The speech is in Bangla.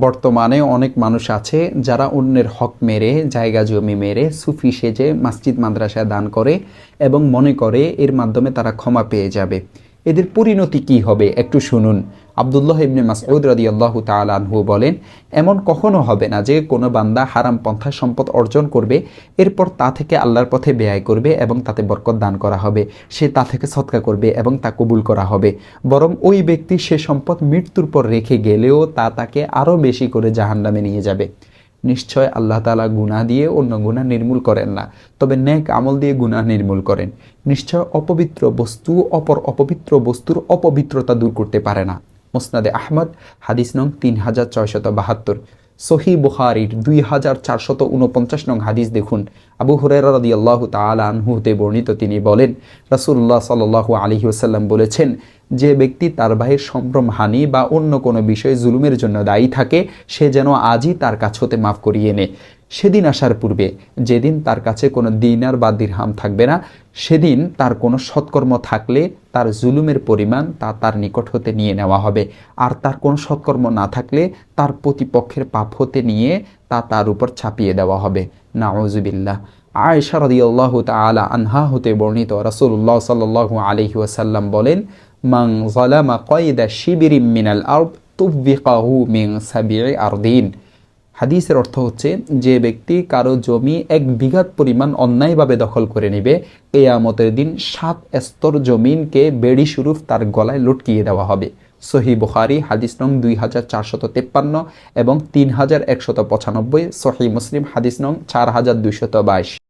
বর্তমানে অনেক মানুষ আছে যারা অন্যের হক মেরে, জায়গা জমি মেরে, সুফি সেজে মসজিদ মাদ্রাসায় দান করে এবং মনে করে এর মাধ্যমে তারা ক্ষমা পেয়ে যাবে। এদের পরিণতি কি হবে একটু শুনুন। আব্দুল্লাহ ইবনে মাসউদ রাদিয়াল্লাহু তাআলা আনহু বলেন, এমন কখনো হবে না যে কোনো বান্দা হারাম পন্থায় সম্পদ অর্জন করবে, এরপর তা থেকে আল্লাহর পথে ব্যয় করবে এবং তাতে বরকত দান করা হবে, সে তা থেকে সদকা করবে এবং তা কবুল করা হবে। বরং ওই ব্যক্তি সে সম্পদ মৃত্যুর পর রেখে গেলেও তা তাকে আরও বেশি করে জাহান্নামে নিয়ে যাবে। নিশ্চয় আল্লাহ তাআলা গুনাহ দিয়ে অন্য গুনাহ নির্মূল করেন না, তবে নেক আমল দিয়ে গুনাহ নির্মূল করেন। নিশ্চয় অপবিত্র বস্তু অপর অপবিত্র বস্তুর অপবিত্রতা দূর করতে পারে না। মুসনাদে আহমদ হাদিস নং 3672। সহি বুখারীর 2449 নং হাদিস দেখুন। আবু হুরায়রা রাদিয়াল্লাহু তাআলা আনহু হতে বর্ণিত, তিনি বলেন, রাসূলুল্লাহ সাল্লাল্লাহু আলাইহি ওয়াসাল্লাম বলেছেন, যে ব্যক্তি তার ভাইয়ের সম্ভ্রমহানি বা অন্য কোনো বিষয়ে জুলুমের জন্য দায়ী থাকে, সে যেন আজই তার কাছ হতে মাফ করিয়ে নেয়। সেদিন আসার পূর্বে, যেদিন তার কাছে কোনো দিনার বা দিরহাম থাকবে না, সেদিন তার কোনো সৎকর্ম থাকলে তার জুলুমের পরিমাণ তা তার নিকট হতে নিয়ে নেওয়া হবে, আর তার কোনো সৎকর্ম না থাকলে তার প্রতিপক্ষের পাপ হতে নিয়ে তা তার উপর ছাপিয়ে দেওয়া হবে। নাউজুবিল্লাহ। আয়েশা রাদিয়াল্লাহু তাআলা আনহা হতে বর্ণিত, রাসূলুল্লাহ সাল্লাল্লাহু আলাইহি ওয়াসাল্লাম বলেন, মান যালামা কয়দা শিবিরিম মিনাল আরদ তুফবিকাহু মিন সাবি'i আরদিন। হাদিসের অর্থ হচ্ছে, যে ব্যক্তি কারো জমি 1 বিঘাত পরিমাণ অন্যায়ভাবে দখল করে নেবে, কিয়ামতের দিন 7 স্তর জমিনকে বেড়ি স্বরূপ তার গলায় লটকিয়ে দেওয়া হবে। সহি বুখারী হাদিস নং 2453 এবং 3195, সহি মুসলিম হাদিস নং 4222।